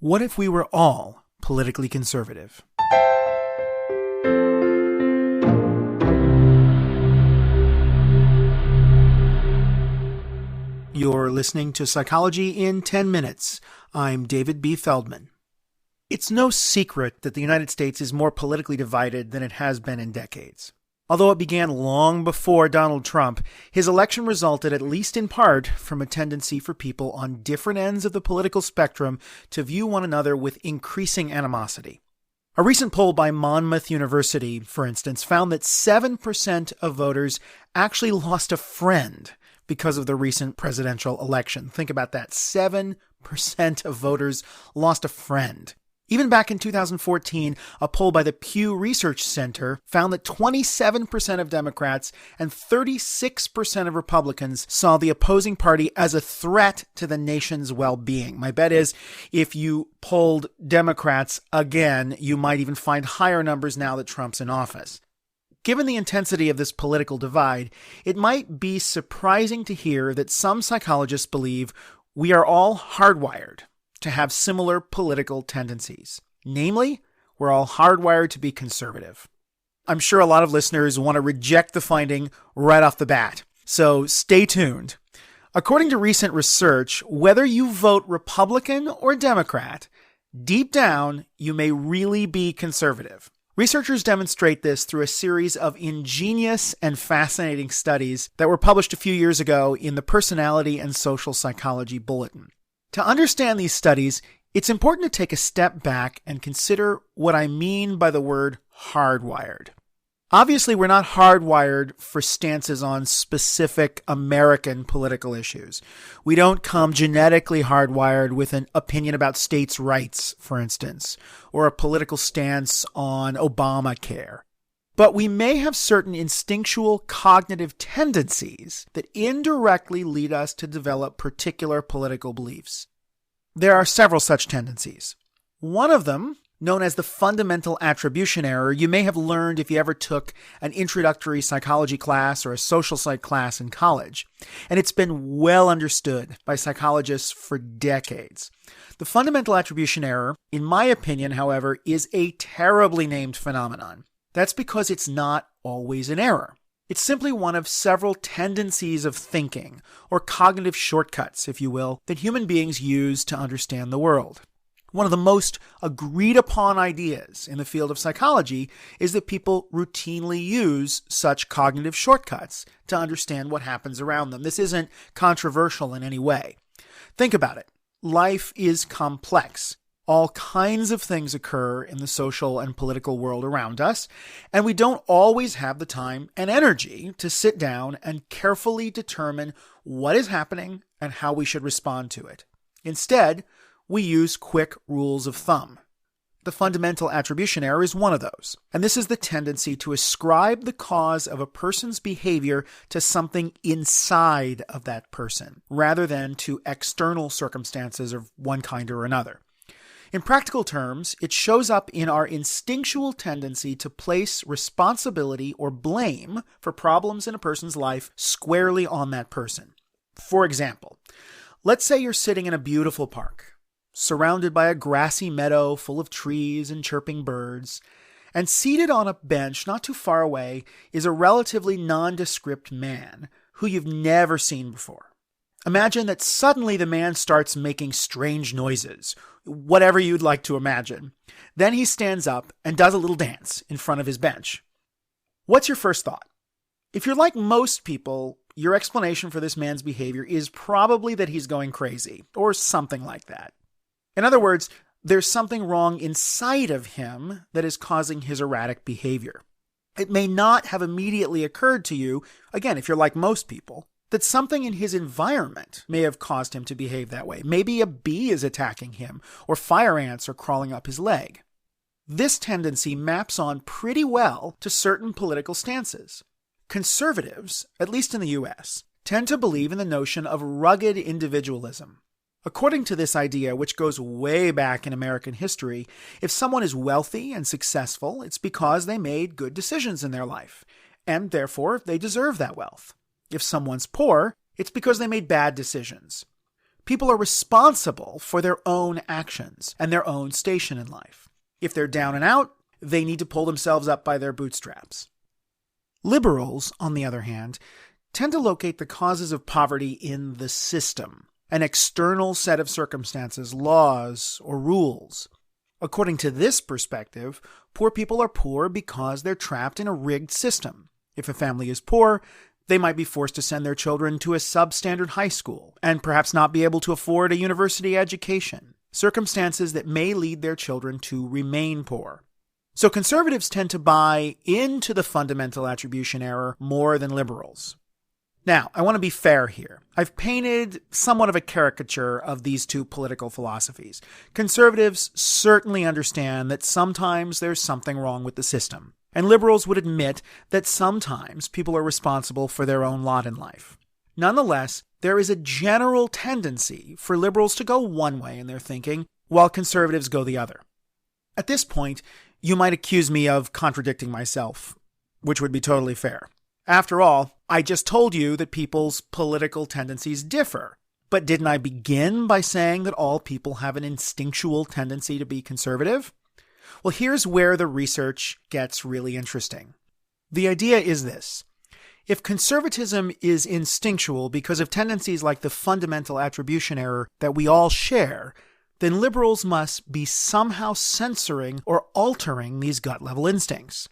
What if we were all politically conservative? You're listening to Psychology in 10 Minutes. I'm David B. Feldman. It's no secret that the United States is more politically divided than it has been in decades. Although it began long before Donald Trump, his election resulted, at least in part, from a tendency for people on different ends of the political spectrum to view one another with increasing animosity. A recent poll by Monmouth University, for instance, found that 7% of voters actually lost a friend because of the recent presidential election. Think about that. 7% of voters lost a friend. Even back in 2014, a poll by the Pew Research Center found that 27% of Democrats and 36% of Republicans saw the opposing party as a threat to the nation's well-being. My bet is if you polled Democrats again, you might even find higher numbers now that Trump's in office. Given the intensity of this political divide, it might be surprising to hear that some psychologists believe we are all hardwired to have similar political tendencies. Namely, we're all hardwired to be conservative. I'm sure a lot of listeners want to reject the finding right off the bat, so stay tuned. According to recent research, whether you vote Republican or Democrat, deep down, you may really be conservative. Researchers demonstrate this through a series of ingenious and fascinating studies that were published a few years ago in the Personality and Social Psychology Bulletin. To understand these studies, it's important to take a step back and consider what I mean by the word hardwired. Obviously, we're not hardwired for stances on specific American political issues. We don't come genetically hardwired with an opinion about states' rights, for instance, or a political stance on Obamacare. But we may have certain instinctual cognitive tendencies that indirectly lead us to develop particular political beliefs. There are several such tendencies. One of them, known as the fundamental attribution error, you may have learned if you ever took an introductory psychology class or a social psych class in college. And it's been well understood by psychologists for decades. The fundamental attribution error, in my opinion, however, is a terribly named phenomenon. That's because it's not always an error. It's simply one of several tendencies of thinking, or cognitive shortcuts, if you will, that human beings use to understand the world. One of the most agreed upon ideas in the field of psychology is that people routinely use such cognitive shortcuts to understand what happens around them. This isn't controversial in any way. Think about it. Life is complex. All kinds of things occur in the social and political world around us, and we don't always have the time and energy to sit down and carefully determine what is happening and how we should respond to it. Instead, we use quick rules of thumb. The fundamental attribution error is one of those, and this is the tendency to ascribe the cause of a person's behavior to something inside of that person, rather than to external circumstances of one kind or another. In practical terms, it shows up in our instinctual tendency to place responsibility or blame for problems in a person's life squarely on that person. For example, let's say you're sitting in a beautiful park, surrounded by a grassy meadow full of trees and chirping birds, and seated on a bench not too far away is a relatively nondescript man who you've never seen before. Imagine that suddenly the man starts making strange noises, whatever you'd like to imagine. Then he stands up and does a little dance in front of his bench. What's your first thought? If you're like most people, your explanation for this man's behavior is probably that he's going crazy, or something like that. In other words, there's something wrong inside of him that is causing his erratic behavior. It may not have immediately occurred to you, again, if you're like most people, that something in his environment may have caused him to behave that way. Maybe a bee is attacking him, or fire ants are crawling up his leg. This tendency maps on pretty well to certain political stances. Conservatives, at least in the US, tend to believe in the notion of rugged individualism. According to this idea, which goes way back in American history, if someone is wealthy and successful, it's because they made good decisions in their life, and therefore they deserve that wealth. If someone's poor, it's because they made bad decisions. People are responsible for their own actions and their own station in life. If they're down and out, they need to pull themselves up by their bootstraps. Liberals, on the other hand, tend to locate the causes of poverty in the system, an external set of circumstances, laws, or rules. According to this perspective, poor people are poor because they're trapped in a rigged system. If a family is poor, they might be forced to send their children to a substandard high school and perhaps not be able to afford a university education, circumstances that may lead their children to remain poor. So conservatives tend to buy into the fundamental attribution error more than liberals. Now, I want to be fair here. I've painted somewhat of a caricature of these two political philosophies. Conservatives certainly understand that sometimes there's something wrong with the system, and liberals would admit that sometimes people are responsible for their own lot in life. Nonetheless, there is a general tendency for liberals to go one way in their thinking, while conservatives go the other. At this point, you might accuse me of contradicting myself, which would be totally fair. After all, I just told you that people's political tendencies differ. But didn't I begin by saying that all people have an instinctual tendency to be conservative? Well, here's where the research gets really interesting. The idea is this. If conservatism is instinctual because of tendencies like the fundamental attribution error that we all share, then liberals must be somehow censoring or altering these gut-level instincts.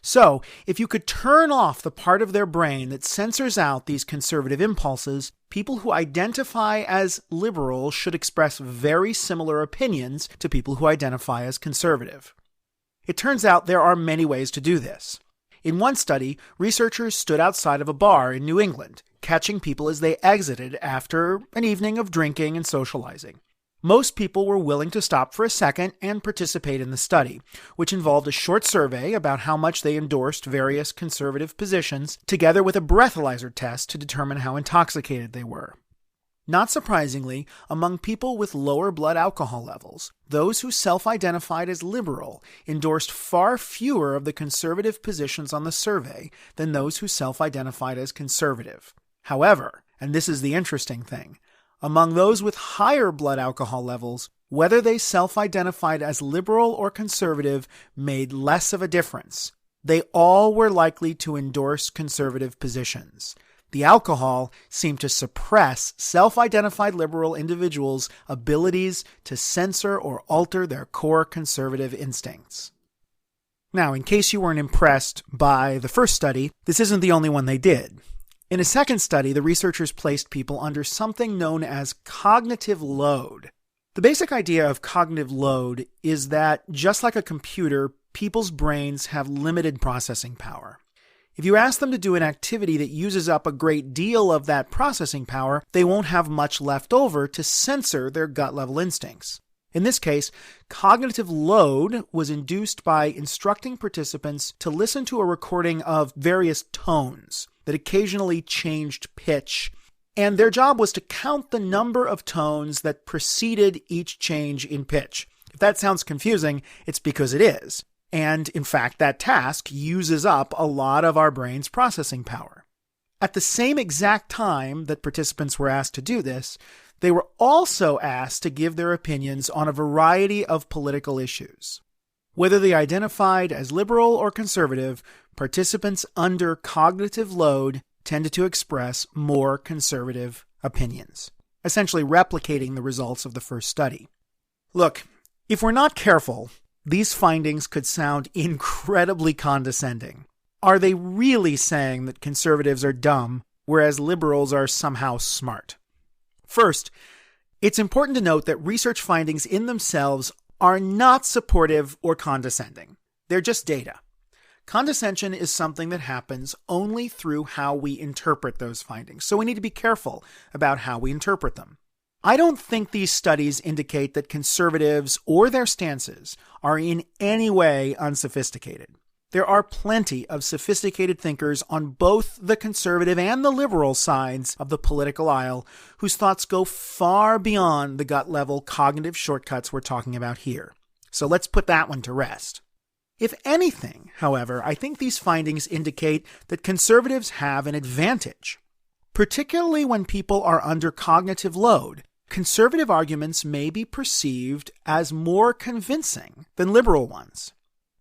So, if you could turn off the part of their brain that censors out these conservative impulses, people who identify as liberal should express very similar opinions to people who identify as conservative. It turns out there are many ways to do this. In one study, researchers stood outside of a bar in New England, catching people as they exited after an evening of drinking and socializing. Most people were willing to stop for a second and participate in the study, which involved a short survey about how much they endorsed various conservative positions, together with a breathalyzer test to determine how intoxicated they were. Not surprisingly, among people with lower blood alcohol levels, those who self-identified as liberal endorsed far fewer of the conservative positions on the survey than those who self-identified as conservative. However, and this is the interesting thing, among those with higher blood alcohol levels, whether they self-identified as liberal or conservative made less of a difference. They all were likely to endorse conservative positions. The alcohol seemed to suppress self-identified liberal individuals' abilities to censor or alter their core conservative instincts. Now, in case you weren't impressed by the first study, this isn't the only one they did. In a second study, the researchers placed people under something known as cognitive load. The basic idea of cognitive load is that, just like a computer, people's brains have limited processing power. If you ask them to do an activity that uses up a great deal of that processing power, they won't have much left over to censor their gut-level instincts. In this case, cognitive load was induced by instructing participants to listen to a recording of various tones that occasionally changed pitch, and their job was to count the number of tones that preceded each change in pitch. If that sounds confusing, it's because it is. And in fact, that task uses up a lot of our brain's processing power. At the same exact time that participants were asked to do this, they were also asked to give their opinions on a variety of political issues. Whether they identified as liberal or conservative, participants under cognitive load tended to express more conservative opinions, essentially replicating the results of the first study. Look, if we're not careful, these findings could sound incredibly condescending. Are they really saying that conservatives are dumb, whereas liberals are somehow smart? First, it's important to note that research findings in themselves are not supportive or condescending. They're just data. Condescension is something that happens only through how we interpret those findings, so we need to be careful about how we interpret them. I don't think these studies indicate that conservatives or their stances are in any way unsophisticated. There are plenty of sophisticated thinkers on both the conservative and the liberal sides of the political aisle whose thoughts go far beyond the gut-level cognitive shortcuts we're talking about here. So let's put that one to rest. If anything, however, I think these findings indicate that conservatives have an advantage, particularly when people are under cognitive load, conservative arguments may be perceived as more convincing than liberal ones.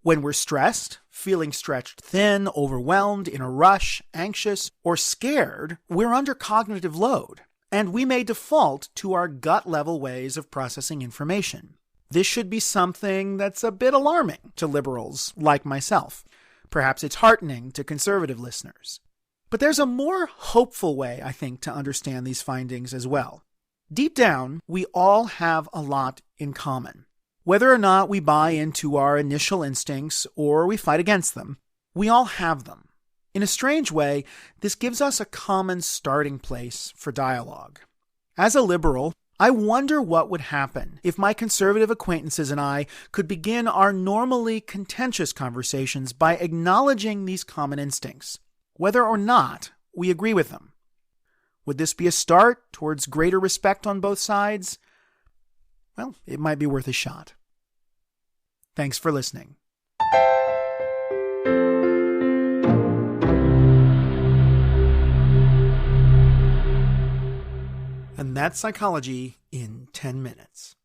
When we're stressed, feeling stretched thin, overwhelmed, in a rush, anxious, or scared, we're under cognitive load, and we may default to our gut-level ways of processing information. This should be something that's a bit alarming to liberals like myself. Perhaps it's heartening to conservative listeners. But there's a more hopeful way, I think, to understand these findings as well. Deep down, we all have a lot in common. Whether or not we buy into our initial instincts or we fight against them, we all have them. In a strange way, this gives us a common starting place for dialogue. As a liberal, I wonder what would happen if my conservative acquaintances and I could begin our normally contentious conversations by acknowledging these common instincts, whether or not we agree with them. Would this be a start towards greater respect on both sides? Well, it might be worth a shot. Thanks for listening. And that's Psychology in 10 minutes.